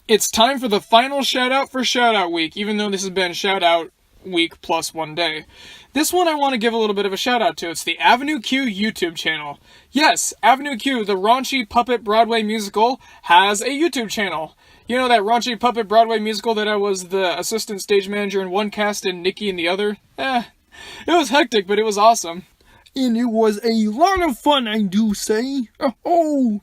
It's time for the final shoutout for Shoutout Week, even though this has been Shoutout Week plus one day. This one I want to give a little bit of a shout out to. It's the Avenue Q YouTube channel. Yes, Avenue Q, the raunchy puppet Broadway musical, has a YouTube channel. You know that raunchy puppet Broadway musical that I was the assistant stage manager in one cast and Nikki in the other? It was hectic, but it was awesome. And it was a lot of fun, I do say. Oh!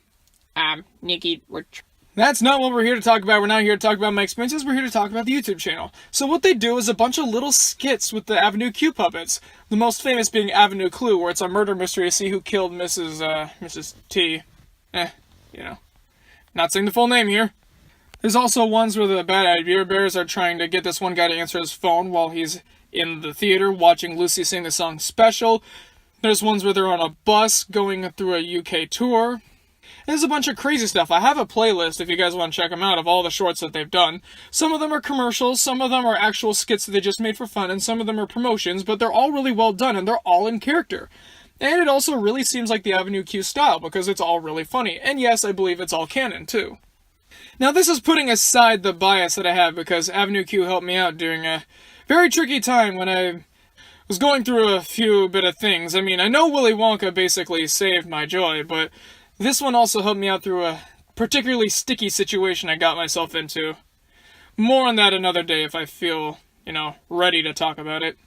Nikki, which... That's not what we're here to talk about. We're not here to talk about my experiences. We're here to talk about the YouTube channel. So what they do is a bunch of little skits with the Avenue Q puppets. The most famous being Avenue Clue, where it's a murder mystery to see who killed Mrs. T. Not saying the full name here. There's also ones where the Bad Idea Bears are trying to get this one guy to answer his phone while he's in the theater watching Lucy sing the song Special. There's ones where they're on a bus going through a UK tour. There's a bunch of crazy stuff. I have a playlist, if you guys want to check them out, of all the shorts that they've done. Some of them are commercials, some of them are actual skits that they just made for fun, and some of them are promotions, but they're all really well done, and they're all in character. And it also really seems like the Avenue Q style, because it's all really funny. And yes, I believe it's all canon, too. Now, this is putting aside the bias that I have, because Avenue Q helped me out during a very tricky time when I was going through a few bit of things. I mean, I know Willy Wonka basically saved my joy, but this one also helped me out through a particularly sticky situation I got myself into. More on that another day if I feel, ready to talk about it.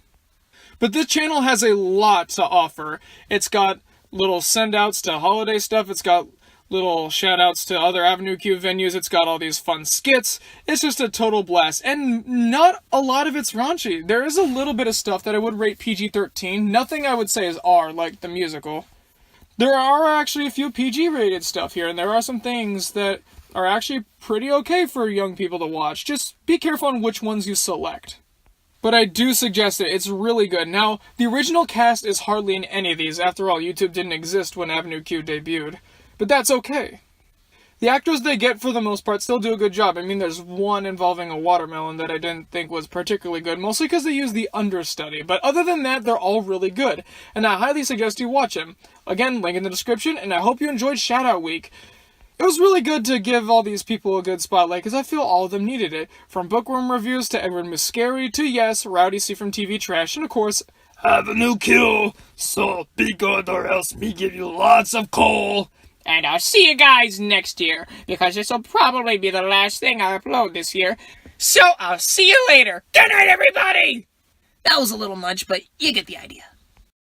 But this channel has a lot to offer. It's got little send-outs to holiday stuff. It's got little shout-outs to other Avenue Q venues. It's got all these fun skits. It's just a total blast. And not a lot of it's raunchy. There is a little bit of stuff that I would rate PG-13. Nothing I would say is R, like the musical. There are actually a few PG-rated stuff here, and there are some things that are actually pretty okay for young people to watch. Just be careful on which ones you select. But I do suggest it. It's really good. Now, the original cast is hardly in any of these. After all, YouTube didn't exist when Avenue Q debuted. But that's okay. The actors they get, for the most part, still do a good job. I mean, there's one involving a watermelon that I didn't think was particularly good, mostly because they use the understudy. But other than that, they're all really good. And I highly suggest you watch them. Again, link in the description, and I hope you enjoyed Shoutout Week. It was really good to give all these people a good spotlight, because I feel all of them needed it. From bookworm reviews to Edward Muscari to, yes, Rowdy C from TV Trash, and of course, Avenue Q, so be good or else me give you lots of coal. And I'll see you guys next year, because this will probably be the last thing I upload this year. So I'll see you later. Good night, everybody! That was a little much, but you get the idea.